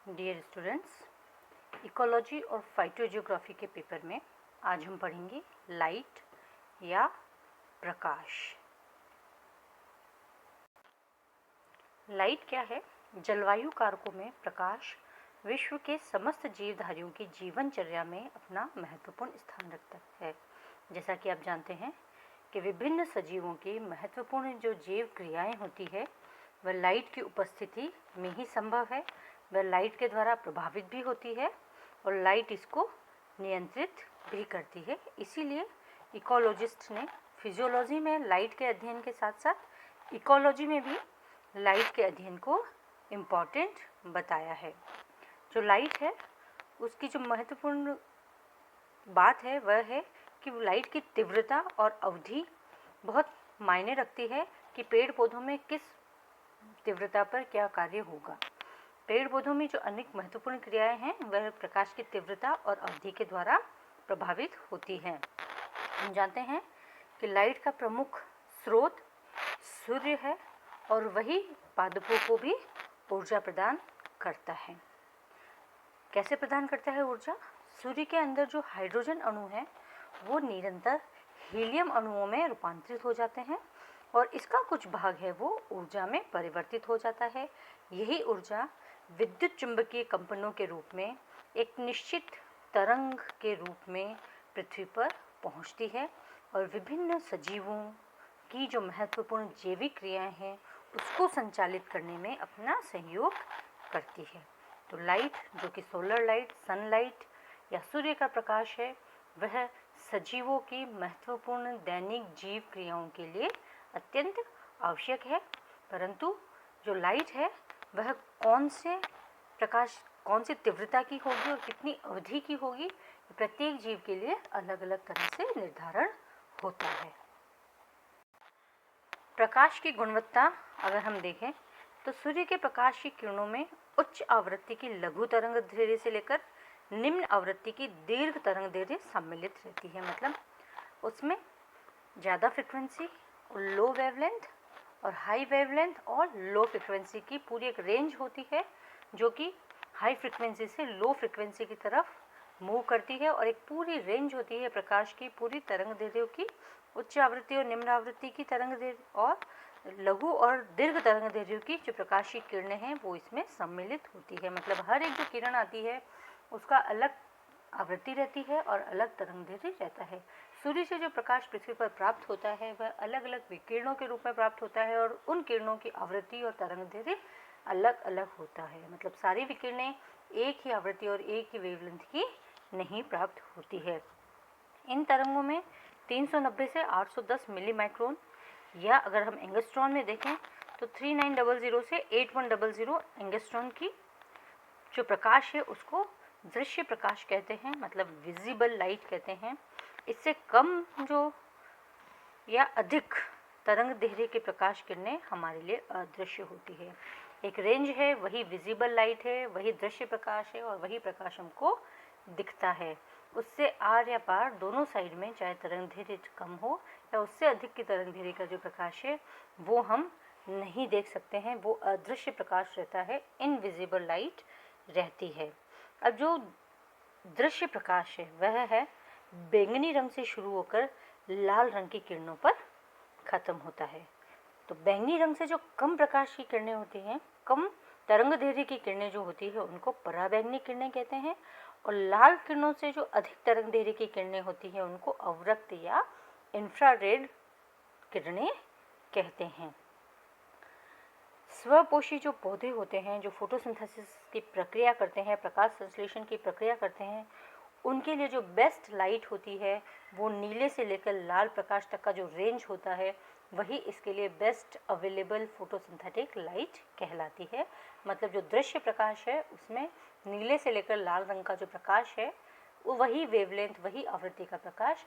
Dear students, ecology और phytogeography के paper में आज हम पढ़ेंगे लाइट या प्रकाश। लाइट क्या है? जलवायु कारकों में प्रकाश विश्व के समस्त जीवधारियों की जीवनचर्या में अपना महत्वपूर्ण स्थान रखता है। जैसा कि आप जानते हैं कि विभिन्न सजीवों की महत्वपूर्ण जो जीव क्रियाएं होती है वह लाइट की उपस्थिति में ही संभव है। वह लाइट के द्वारा प्रभावित भी होती है और लाइट इसको नियंत्रित भी करती है। इसीलिए इकोलॉजिस्ट ने फिजियोलॉजी में लाइट के अध्ययन के साथ साथ इकोलॉजी में भी लाइट के अध्ययन को इम्पॉर्टेंट बताया है। जो लाइट है उसकी जो महत्वपूर्ण बात है वह है कि लाइट की तीव्रता और अवधि बहुत मायने रखती है कि पेड़ पौधों में किस तीव्रता पर क्या कार्य होगा। पेड़ पौधों में जो अनेक महत्वपूर्ण क्रियाएं हैं वह प्रकाश की तीव्रता और अवधि के द्वारा प्रभावित होती हैं। हम जानते हैं कि लाइट का प्रमुख स्रोत सूर्य है और वही पादपों को भी ऊर्जा प्रदान करता है। कैसे प्रदान करता है ऊर्जा? सूर्य के अंदर जो हाइड्रोजन अणु है वो निरंतर हीलियम अणुओं में रूपांतरित हो जाते हैं और इसका कुछ भाग है वो ऊर्जा में परिवर्तित हो जाता है। यही ऊर्जा विद्युत चुंबकीय कंपनों के रूप में एक निश्चित तरंग के रूप में पृथ्वी पर पहुंचती है और विभिन्न सजीवों की जो महत्वपूर्ण जैविक क्रियाएं हैं उसको संचालित करने में अपना सहयोग करती है। तो लाइट, जो कि सोलर लाइट, सनलाइट या सूर्य का प्रकाश है, वह सजीवों की महत्वपूर्ण दैनिक जीव क्रियाओं के लिए अत्यंत आवश्यक है। परंतु जो लाइट है वह कौन सी तीव्रता की होगी और कितनी अवधि की होगी, प्रत्येक जीव के लिए अलग अलग तरह से निर्धारण होता है। प्रकाश की गुणवत्ता अगर हम देखें तो सूर्य के प्रकाश की किरणों में उच्च आवृत्ति की लघु तरंग दैर्ध्य से लेकर निम्न आवृत्ति की दीर्घ तरंग दैर्ध्य सम्मिलित रहती है। मतलब उसमें ज़्यादा फ्रिक्वेंसी और लो वेवलेंथ और हाई वेवलेंथ और लो फ्रिक्वेंसी की पूरी एक रेंज होती है जो कि हाई फ्रिक्वेंसी से लो फ्रिक्वेंसी की तरफ मूव करती है और एक पूरी रेंज होती है प्रकाश की पूरी तरंग दैर्ध्यों की। उच्च आवृत्ति और निम्न आवृत्ति की तरंग दैर्ध्य और लघु और दीर्घ तरंग दैर्ध्यों की जो प्रकाश की किरणें हैं वो इसमें सम्मिलित होती है। मतलब हर एक जो किरण आती है उसका अलग आवृत्ति रहती है और अलग तरंग दैर्ध्य रहता है। सूर्य से जो प्रकाश पृथ्वी पर प्राप्त होता है वह अलग अलग विकिरणों के रूप में प्राप्त होता है और उन किरणों की आवृत्ति और तरंग दैर्ध्य अलग अलग होता है। मतलब सारी विकिरणें एक ही आवृत्ति और एक ही वेवलेंथ की नहीं प्राप्त होती है। इन तरंगों में 390 से 810 मिली माइक्रोन या अगर हम एंगस्ट्रॉन में देखें तो 3900 से 8100 एंगस्ट्रॉन की जो प्रकाश है उसको दृश्य प्रकाश कहते हैं, मतलब विजिबल लाइट कहते हैं। इससे कम जो या अधिक तरंग दैर्ध्य के प्रकाश किरणें हमारे लिए अदृश्य होती है। एक रेंज है, वही विजिबल लाइट है, वही दृश्य प्रकाश है और वही प्रकाश हमको दिखता है। उससे आर या पार दोनों साइड में चाहे तरंग दैर्ध्य कम हो या उससे अधिक की तरंग दैर्ध्य का जो प्रकाश है वो हम नहीं देख सकते हैं, वो अदृश्य प्रकाश रहता है, इनविजिबल लाइट रहती है। अब जो दृश्य प्रकाश है वह है बैंगनी रंग से शुरू होकर लाल रंग की किरणों पर खत्म होता है। तो बैंगनी रंग से जो कम प्रकाश की किरणें होती हैं, कम तरंग दैर्ध्य की किरणें जो होती है उनको पराबैंगनी किरणें कहते हैं और लाल किरणों से जो अधिक तरंग दैर्ध्य की किरणें होती हैं उनको अवरक्त या इंफ्रारेड किरणें कहते हैं। स्वपोषी जो पौधे होते हैं जो फोटोसिंथेसिस की प्रक्रिया करते हैं, प्रकाश संश्लेषण की प्रक्रिया करते हैं, उनके लिए जो बेस्ट लाइट होती है वो नीले से लेकर लाल प्रकाश तक का जो रेंज होता है वही इसके लिए बेस्ट अवेलेबल फोटोसिंथेटिक लाइट कहलाती है। मतलब जो दृश्य प्रकाश है उसमें नीले से लेकर लाल रंग का जो प्रकाश है वो वही वेवलेंथ, वही आवृत्ति का प्रकाश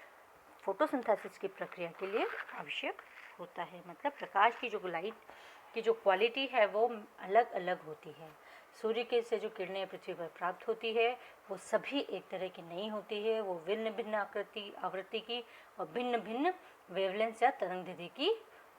फोटोसिंथेसिस की प्रक्रिया के लिए आवश्यक होता है। मतलब प्रकाश की जो लाइट की जो क्वालिटी है वो अलग अलग होती है। सूर्य के से जो किरणें पृथ्वी पर प्राप्त होती है वो सभी एक तरह की नहीं होती है, वो भिन्न भिन्न आवृत्ति की और भिन्न भिन्न वेवलेंथ या तरंग दैर्ध्य की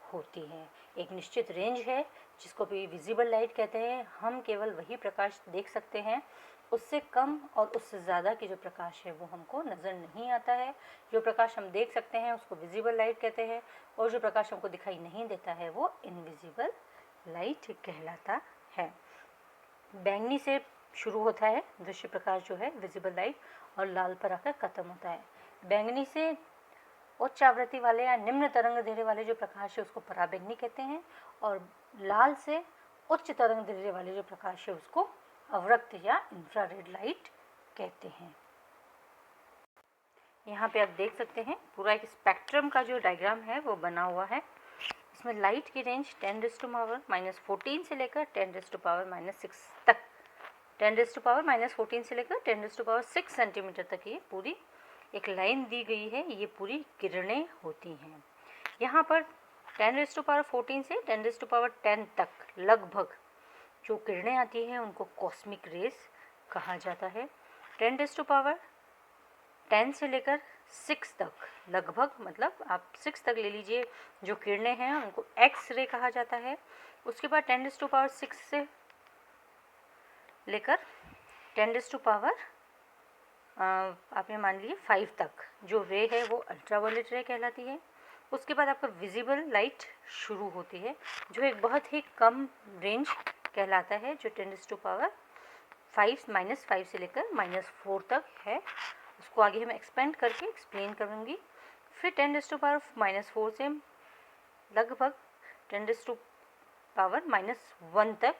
होती है। एक निश्चित रेंज है जिसको भी विजिबल लाइट कहते हैं। हम केवल वही प्रकाश देख सकते हैं, उससे कम और उससे ज़्यादा की जो प्रकाश है वो हमको नज़र नहीं आता है। जो प्रकाश हम देख सकते हैं उसको विजिबल लाइट कहते हैं, और जो प्रकाश हमको दिखाई नहीं देता है वो इनविजिबल लाइट कहलाता है। बैंगनी से शुरू होता है दृश्य प्रकाश जो है विजिबल लाइट, और लाल पर आकर खत्म होता है। बैंगनी से उच्च आवृत्ति वाले या निम्न तरंग दैर्ध्य वाले जो प्रकाश है उसको पराबैंगनी कहते हैं, और लाल से उच्च तरंग दैर्ध्य वाले जो प्रकाश है उसको अवरक्त या इंफ्रारेड लाइट कहते हैं। यहाँ पे आप देख सकते हैं पूरा एक स्पेक्ट्रम का जो डायग्राम है वो बना हुआ है। इसमें लाइट की रेंज 10⁻⁻14 से लेकर 10⁻⁻6 तक, 10⁻⁻14 से लेकर 10⁻6 सेंटीमीटर तक ये पूरी एक लाइन दी गई है। ये पूरी किरणें होती हैं। यहाँ पर 10⁻14 से 10⁻10 तक लगभग जो किरणें आती हैं उनको कॉस्मिक रेज कहा जाता है। 10⁻10 से लेकर 6 तक लगभग, मतलब आप 6 तक ले लीजिए, जो किरणें हैं उनको एक्स रे कहा जाता है। उसके बाद 10⁻6 से लेकर 10⁻, आपने मान लीजिए 5 तक जो रे है वो अल्ट्रावायलेट रे कहलाती है। उसके बाद आपका विजिबल लाइट शुरू होती है जो एक बहुत ही कम रेंज कहलाता है, जो 10⁻5 से लेकर -4 तक है। उसको आगे हम एक्सपेंड करके एक्सप्लेन करूँगी। फिर 10⁻⁻4 से लगभग 10⁻⁻1 तक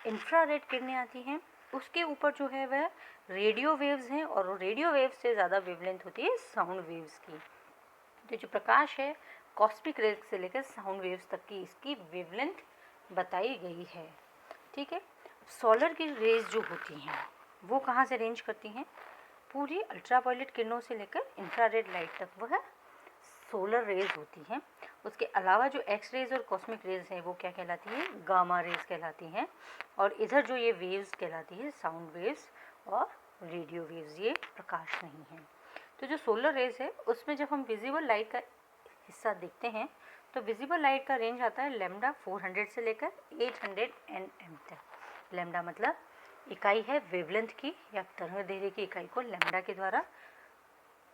इंफ्रारेड किरणें आती हैं। उसके ऊपर जो है वह रेडियो वेव्स हैं, और रेडियो वेव्स से ज़्यादा वेवलेंथ होती है साउंड वेव्स की। तो जो प्रकाश है कॉस्मिक रेज से लेकर साउंड वेव्स तक की इसकी वेवलेंथ बताई गई है। ठीक है। सोलर की रेज जो होती हैं वो कहाँ से रेंज करती हैं? पूरी अल्ट्रावायलेट किरणों से लेकर इंफ्रारेड लाइट तक वह सोलर रेज होती हैं। उसके अलावा जो एक्स रेज और कॉस्मिक रेज हैं वो क्या कहलाती है? गामा रेज कहलाती हैं। और इधर जो ये वेव्स कहलाती है साउंड वेव्स और रेडियो वेव्स, ये प्रकाश नहीं है। तो जो सोलर रेज है उसमें जब हम विजिबल लाइट का हिस्सा देखते हैं तो विजिबल लाइट का रेंज आता है लैम्डा 400 से लेकर 800 nm तक। लैम्डा मतलब इकाई है वेवलेंथ की, या तरंगदैर्घ्य की इकाई को लैम्डा के द्वारा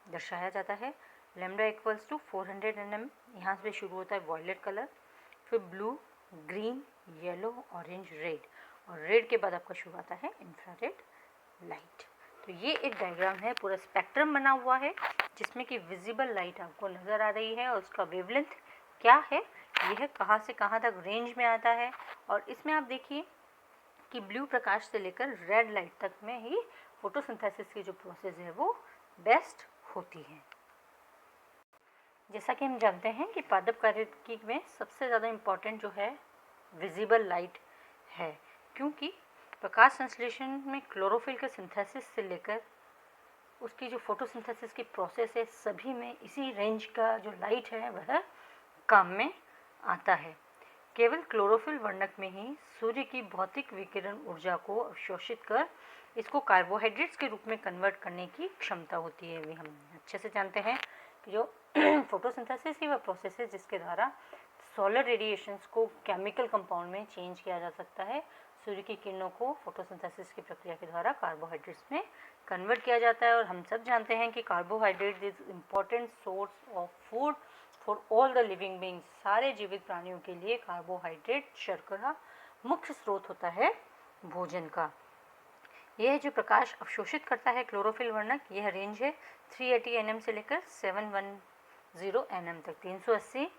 दर्शाया जाता है। Lambda equals to 400 nm। यहाँ से शुरू होता है वॉयलेट कलर, फिर blue, green, yellow, orange, red, और रेड के बाद आपका शुरू आता है इंफ्रारेड लाइट। तो ये एक डायग्राम है, पूरा स्पेक्ट्रम बना हुआ है जिसमें कि विजिबल लाइट आपको नज़र आ रही है और उसका वेवलेंथ क्या है, ये है कहाँ से कहाँ तक रेंज में आता है। और इसमें आप देखिए कि ब्लू प्रकाश से लेकर रेड लाइट तक में ही फोटोसिंथेसिस की जो प्रोसेस है वो बेस्ट होती है। जैसा कि हम जानते हैं कि पादप कार्यकी में सबसे ज़्यादा इम्पॉर्टेंट जो है विजिबल लाइट है, क्योंकि प्रकाश संश्लेषण में क्लोरोफिल के सिंथेसिस से लेकर उसकी जो फोटोसिंथेसिस की प्रोसेस है सभी में इसी रेंज का जो लाइट है वह काम में आता है। केवल क्लोरोफिल वर्णक में ही सूर्य की भौतिक विकिरण ऊर्जा को अवशोषित कर इसको कार्बोहाइड्रेट्स के रूप में कन्वर्ट करने की क्षमता होती है। भी हम अच्छे से जानते हैं कि जो फोटोसिंथेसिस ही वह प्रोसेस है जिसके द्वारा सोलर रेडिएशंस को केमिकल कंपाउंड में चेंज किया जा सकता है। सूर्य की किरणों को फोटोसिंथेसिस की प्रक्रिया के द्वारा कार्बोहाइड्रेट्स में कन्वर्ट किया जाता है। और हम सब जानते हैं कि carbohydrate is important source of food for all the living beings. सारे जीवित प्राणियों के लिए कार्बोहाइड्रेट शर्करा मुख्य स्रोत होता है भोजन का। यह जो प्रकाश अवशोषित करता है क्लोरोफिल वर्णक, यह रेंज है 380 nm से लेकर 710 nm तक, 380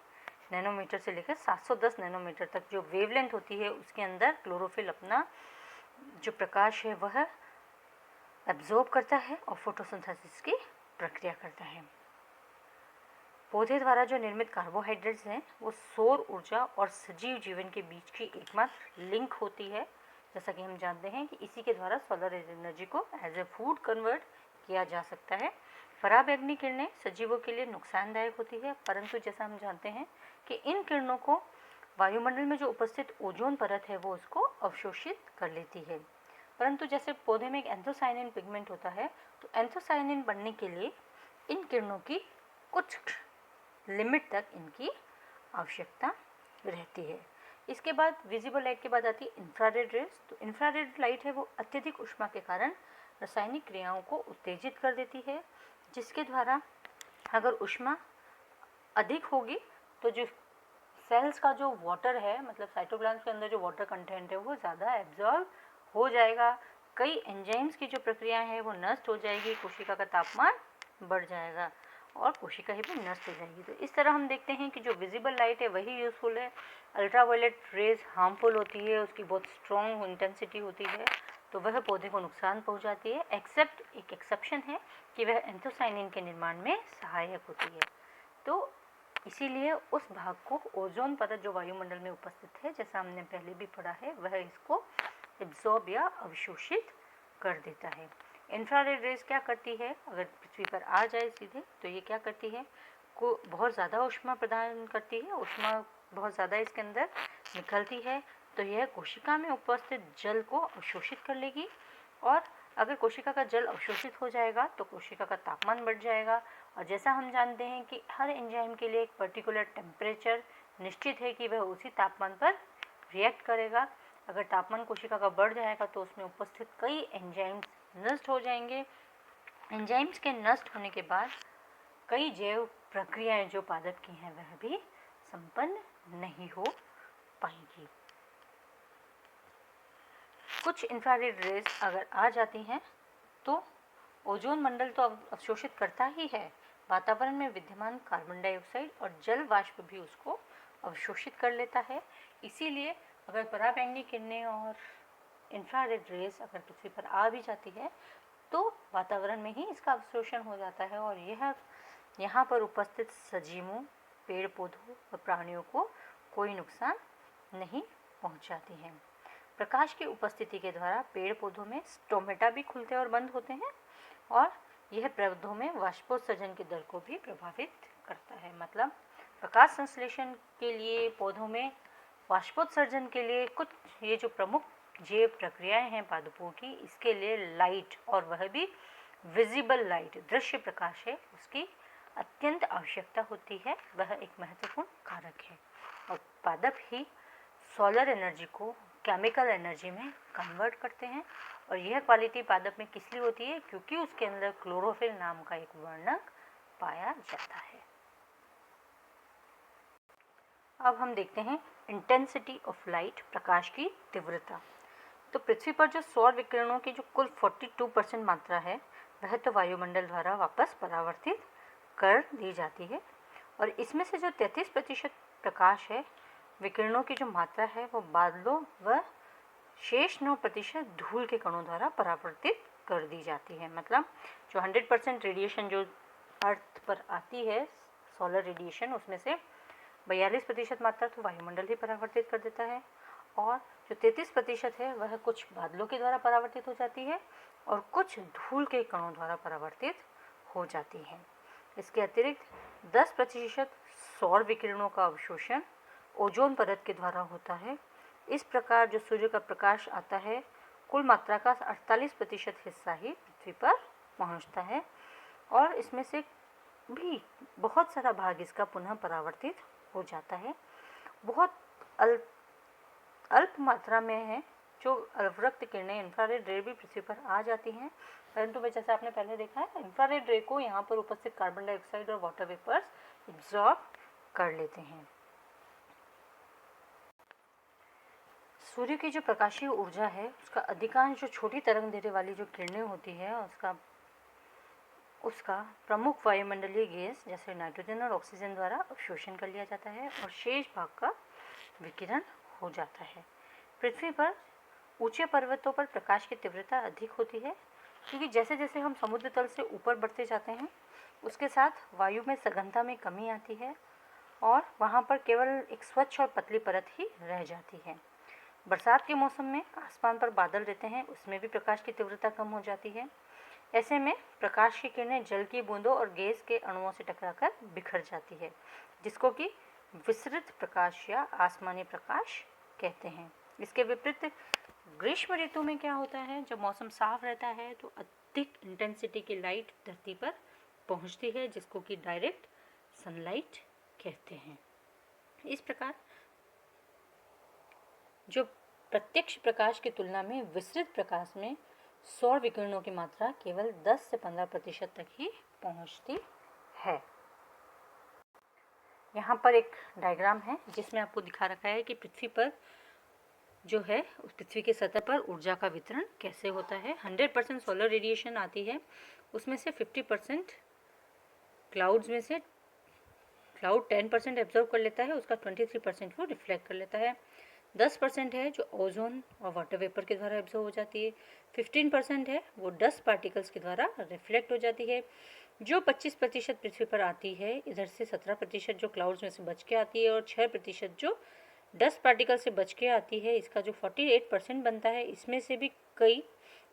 नैनोमीटर से लेकर 710 नैनोमीटर तक जो वेवलेंथ होती है उसके अंदर क्लोरोफिल अपना जो प्रकाश है वह एब्जॉर्ब करता है और फोटोसिंथेसिस की प्रक्रिया करता है। पौधे द्वारा जो निर्मित कार्बोहाइड्रेट्स हैं वो सौर ऊर्जा और सजीव जीवन के बीच की एकमात्र लिंक होती है। जैसा कि हम जानते हैं कि इसी के द्वारा सोलर एनर्जी को एज ए फूड कन्वर्ट किया जा सकता है। पराबैंगनी किरणें सजीवों के लिए नुकसानदायक होती है, परंतु जैसा हम जानते हैं कि इन किरणों को वायुमंडल में जो उपस्थित ओजोन परत है वो उसको अवशोषित कर लेती है। परंतु जैसे पौधे में एक एंथोसायनिन पिगमेंट होता है, तो एंथोसायनिन बनने के लिए इन किरणों की कुछ लिमिट तक इनकी आवश्यकता रहती है। इसके बाद विजिबल लाइट के बाद आती है इंफ्रारेड रेस। तो इंफ्रारेड लाइट है वो अत्यधिक ऊष्मा के कारण रासायनिक क्रियाओं को उत्तेजित कर देती है, जिसके द्वारा अगर ऊष्मा अधिक होगी तो जो सेल्स का जो वाटर है, मतलब साइटोप्लाज्म के अंदर जो वाटर कंटेंट है वो ज़्यादा एब्जॉर्ब हो जाएगा। कई एंजाइम्स की जो प्रक्रियाएं हैं वो नष्ट हो जाएगी, कोशिका का तापमान बढ़ जाएगा और कोशिका ही भी नष्ट हो जाएगी। तो इस तरह हम देखते हैं कि जो विजिबल लाइट है वही यूज़फुल है, अल्ट्रावायलेट रेज हार्मफुल होती है, उसकी बहुत स्ट्रॉन्ग इंटेंसिटी होती है, तो वह पौधे को नुकसान पहुंचाती है। एक्सेप्ट एक एक्सेप्शन है कि वह एंथोसाइनिन के निर्माण में सहायक होती है। तो इसीलिए उस भाग को ओजोन परत जो वायुमंडल में उपस्थित है, जैसा हमने पहले भी पढ़ा है, वह इसको एब्जॉर्ब या अवशोषित कर देता है। इंफ्रारेड रेज क्या करती है, अगर पृथ्वी पर आ जाए सीधे तो ये क्या करती है, को बहुत ज़्यादा ऊष्मा प्रदान करती है, ऊष्मा बहुत ज़्यादा इसके अंदर निकलती है, तो यह कोशिका में उपस्थित जल को अवशोषित कर लेगी और अगर कोशिका का जल अवशोषित हो जाएगा तो कोशिका का तापमान बढ़ जाएगा। और जैसा हम जानते हैं कि हर एंजाइम के लिए एक पर्टिकुलर टेम्परेचर निश्चित है कि वह उसी तापमान पर रिएक्ट करेगा। अगर तापमान कोशिका का बढ़ जाएगा तो उसमें उपस्थित कई एंजाइम्स नष्ट हो जाएंगे। एंजाइम्स के नष्ट होने के बाद कई जैव प्रक्रियाएं जो पादप की हैं वह भी संपन्न नहीं हो पाएगी। कुछ इंफ्रारेड रेज अगर आ जाती हैं तो ओजोन मंडल तो अवशोषित करता ही है, वातावरण में विद्यमान कार्बन डाइऑक्साइड और जल वाष्प भी उसको अवशोषित कर लेता है। इसीलिए अगर पराबैंगनी किरणें और इंफ्रारेड रेज अगर पृथ्वी पर आ भी जाती है तो वातावरण में ही इसका अवशोषण हो जाता है और यह यहाँ पर उपस्थित सजीवों, पेड़ पौधों व प्राणियों को कोई नुकसान नहीं पहुँचाती है। प्रकाश की उपस्थिति के द्वारा पेड़ पौधों में स्टोमेटा भी खुलते और बंद होते हैं और यह पौधों में वाष्पोत्सर्जन की दर को भी प्रभावित करता है। मतलब प्रकाश संश्लेषण के लिए पौधों में वाष्पोत्सर्जन के लिए कुछ ये जो प्रमुख जैव प्रक्रियाएं हैं पादपों की, इसके लिए लाइट और वह भी विजिबल लाइट, दृश्य प्रकाश है, उसकी अत्यंत आवश्यकता होती है। वह एक महत्वपूर्ण कारक है और पादप ही सोलर एनर्जी को केमिकल एनर्जी में कन्वर्ट करते हैं और यह क्वालिटी पादप में किस लिए होती है, क्योंकि उसके अंदर क्लोरोफिल नाम का एक वर्णक पाया जाता है। अब हम देखते हैं इंटेंसिटी ऑफ लाइट, प्रकाश की तीव्रता। तो पृथ्वी पर जो सौर विकिरणों की जो कुल 42% मात्रा है वह तो वायुमंडल द्वारा वापस परावर्तित कर दी जाती है और इसमें से जो 33% प्रकाश है, विकिरणों की जो मात्रा है वो बादलों व शेष 9% धूल के कणों द्वारा परावर्तित कर दी जाती है। मतलब जो 100% रेडिएशन जो अर्थ पर आती है, सोलर रेडिएशन, उसमें से 42% मात्रा तो वायुमंडल ही परावर्तित कर देता है और जो 33% है वह कुछ बादलों के द्वारा परावर्तित हो जाती है और कुछ धूल के कणों द्वारा परावर्तित हो जाती है। इसके अतिरिक्त 10% सौर विकिरणों का अवशोषण ओजोन परत के द्वारा होता है। इस प्रकार जो सूर्य का प्रकाश आता है, कुल मात्रा का 48% हिस्सा ही पृथ्वी पर पहुंचता है और इसमें से भी बहुत सारा भाग इसका पुनः परावर्तित हो जाता है। बहुत अल्प मात्रा में है जो अवरक्त किरणें इंफ्रारेड रे भी पृथ्वी पर आ जाती हैं, परंतु जैसे आपने पहले देखा है इंफ्रारेड रे को यहाँ पर उपस्थित कार्बन डाइऑक्साइड और वाटर वेपर्स एब्जॉर्ब कर लेते हैं। सूर्य की जो प्रकाशीय ऊर्जा है उसका अधिकांश जो छोटी तरंग दैर्ध्य वाली जो किरणें होती है उसका प्रमुख वायुमंडलीय गैस जैसे नाइट्रोजन और ऑक्सीजन द्वारा अवशोषण कर लिया जाता है और शेष भाग का विकिरण हो जाता है। पृथ्वी पर ऊंचे पर्वतों पर प्रकाश की तीव्रता अधिक होती है क्योंकि जैसे जैसे हम समुद्र तल से ऊपर बढ़ते जाते हैं उसके साथ वायु में सघनता में कमी आती है और वहाँ पर केवल एक स्वच्छ और पतली परत ही रह जाती है। बरसात के मौसम में आसमान पर बादल रहते हैं, उसमें भी प्रकाश की तीव्रता कम हो जाती है। ऐसे में प्रकाश की किरणें जल की बूंदों और गैस के अणुओं से टकराकर बिखर जाती है, जिसको कि विसरित प्रकाश या आसमानी प्रकाश कहते हैं। इसके विपरीत ग्रीष्म ऋतु में क्या होता है, जब मौसम साफ रहता है तो अधिक इंटेंसिटी की लाइट धरती पर पहुंचती है, जिसको कि डायरेक्ट सनलाइट कहते हैं। इस प्रकार जो प्रत्यक्ष प्रकाश की तुलना में विसरित प्रकाश में सौर विकिरणों की मात्रा केवल 10 से 15% तक ही पहुंचती है। यहाँ पर एक डायग्राम है जिसमें आपको दिखा रखा है कि पृथ्वी पर जो है उस पृथ्वी के सतह पर ऊर्जा का वितरण कैसे होता है। 100% सोलर रेडिएशन आती है, उसमें से 50% क्लाउड्स में से क्लाउड 10% एब्जॉर्ब कर लेता है, उसका 23% वो रिफ्लेक्ट कर लेता है। 10% है जो ओजोन और वाटर वेपर के द्वारा एब्जॉर्ब हो जाती है। 15% है वो डस्ट पार्टिकल्स के द्वारा रिफ्लेक्ट हो जाती है। जो 25% पृथ्वी पर आती है, इधर से 17% जो क्लाउड्स में से बच के आती है और 6% जो डस्ट पार्टिकल से बच के आती है, इसका जो 48% बनता है, इसमें से भी कई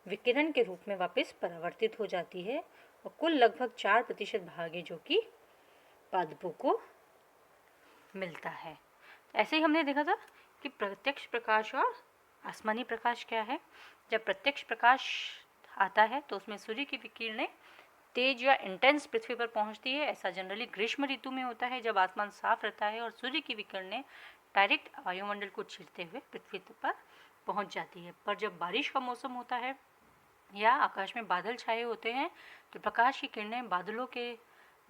विकिरण के रूप में वापस परावर्तित हो जाती है और कुल लगभग 4% भाग है जो कि पादपों को मिलता है। ऐसे ही हमने देखा था कि प्रत्यक्ष प्रकाश और आसमानी प्रकाश क्या है। जब प्रत्यक्ष प्रकाश आता है तो उसमें सूर्य की विकिरणें तेज या इंटेंस पृथ्वी पर पहुंचती है। ऐसा जनरली ग्रीष्म ऋतु में होता है जब आसमान साफ रहता है और सूर्य की विकिरणें डायरेक्ट वायुमंडल को छीनते हुए पृथ्वी पर पहुंच जाती है। पर जब बारिश का मौसम होता है या आकाश में बादल छाए होते हैं तो प्रकाश की किरणें बादलों के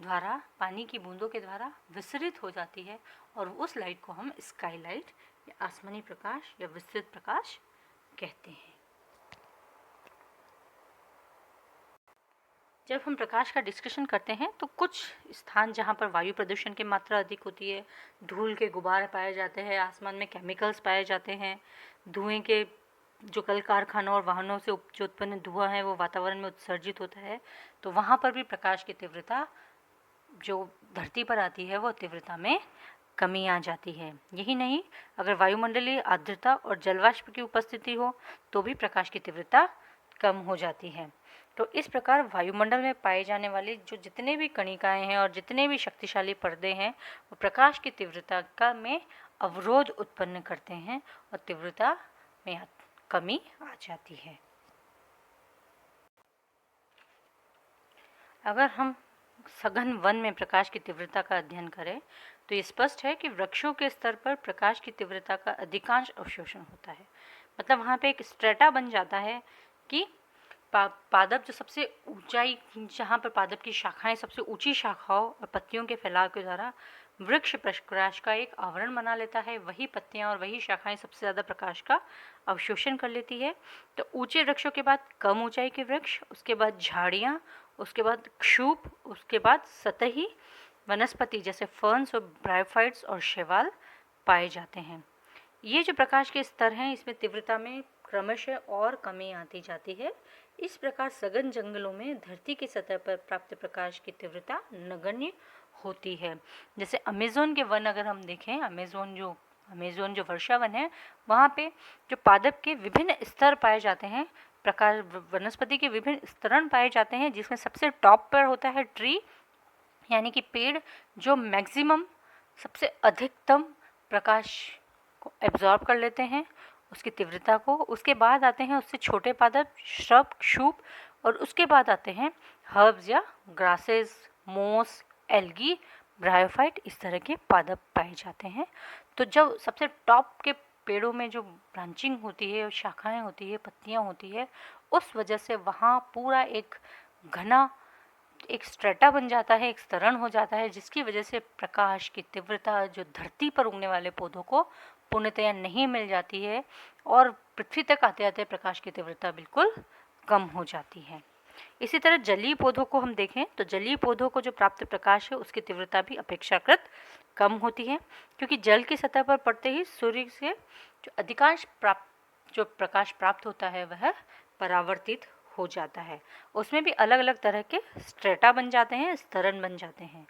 द्वारा, पानी की बूंदों के द्वारा विसरित हो जाती है और उस लाइट को हम स्काई लाइट या आसमानी प्रकाश या विसरित प्रकाश कहते हैं। जब हम प्रकाश का डिस्कशन करते हैं तो कुछ स्थान जहाँ पर वायु प्रदूषण की मात्रा अधिक होती है, धूल के गुब्बारे पाए जाते हैं, आसमान में केमिकल्स पाए जाते हैं, धुएं के जो कल कारखानों और वाहनों से जो उत्पन्न धुआं है वो वातावरण में उत्सर्जित होता है, तो वहाँ पर भी प्रकाश की तीव्रता जो धरती पर आती है वो तीव्रता में कमी आ जाती है। यही नहीं, अगर वायुमंडलीय आर्द्रता और जलवाष्प की उपस्थिति हो तो भी प्रकाश की तीव्रता कम हो जाती है। तो इस प्रकार वायुमंडल में पाए जाने वाले जो जितने भी कणिकाएं हैं और जितने भी शक्तिशाली पर्दे हैं वो प्रकाश की तीव्रता का में अवरोध उत्पन्न करते हैं और तीव्रता में कमी आ जाती है। अगर हम सघन वन में प्रकाश की तीव्रता का अध्ययन करें तो ये स्पष्ट है कि वृक्षों के स्तर पर प्रकाश की तीव्रता का अधिकांश अवशोषण होता है। मतलब वहाँ पे एक स्ट्रेटा बन जाता है कि पादप जो सबसे ऊंचाई, जहाँ पर पादप की शाखाएं सबसे ऊंची शाखाओं और पत्तियों के फैलाव के द्वारा वृक्ष प्रकाश का एक आवरण बना लेता है, वही पत्तियां और वही शाखाएं सबसे ज़्यादा प्रकाश का अवशोषण कर लेती है। तो ऊंचे वृक्षों के बाद कम ऊंचाई के वृक्ष, उसके बाद झाड़ियाँ, उसके बाद क्षूप, उसके बाद सतही वनस्पति जैसे फर्न्स और ब्रायोफाइट्स और शैवाल पाए जाते हैं। ये जो प्रकाश के स्तर हैं इसमें तीव्रता में क्रमशः और कमी आती जाती है। इस प्रकार सघन जंगलों में धरती की सतह पर प्राप्त प्रकाश की तीव्रता नगण्य होती है। जैसे अमेज़न के वन अगर हम देखें, अमेज़न जो वर्षा वन है, वहाँ पे जो पादप के विभिन्न स्तर पाए जाते हैं, प्रकार वनस्पति के विभिन्न स्तरण पाए जाते हैं, जिसमें सबसे टॉप पर होता है ट्री, यानी कि पेड़ जो मैक्सिमम सबसे अधिकतम प्रकाश को एब्जॉर्ब कर लेते हैं उसकी तीव्रता को। उसके बाद आते हैं उससे छोटे पादप, श्रब, क्षूप, और उसके बाद आते हैं हर्ब्स या ग्रासेस, मोस, एल्गी, ब्रायोफाइट, इस तरह के पादप पाए जाते हैं। तो जब सबसे टॉप के पेड़ों में जो ब्रांचिंग होती है, शाखाएं होती है, पत्तियां होती है, उस वजह से वहाँ पूरा एक घना एक स्ट्रेटा बन जाता है, एक स्तरण हो जाता है, जिसकी वजह से प्रकाश की तीव्रता जो धरती पर उगने वाले पौधों को पूर्णतया नहीं मिल जाती है और पृथ्वी तक आते आते प्रकाश की तीव्रता बिल्कुल कम हो जाती है। इसी तरह जलीय पौधों को हम देखें तो जलीय पौधों को जो प्राप्त प्रकाश है उसकी तीव्रता भी अपेक्षाकृत कम होती है, क्योंकि जल की सतह पर पड़ते ही सूर्य से जो अधिकांश जो प्रकाश प्राप्त होता है वह परावर्तित हो जाता है। उसमें भी अलग अलग तरह के स्ट्रेटा बन जाते हैं, स्तरण बन जाते हैं।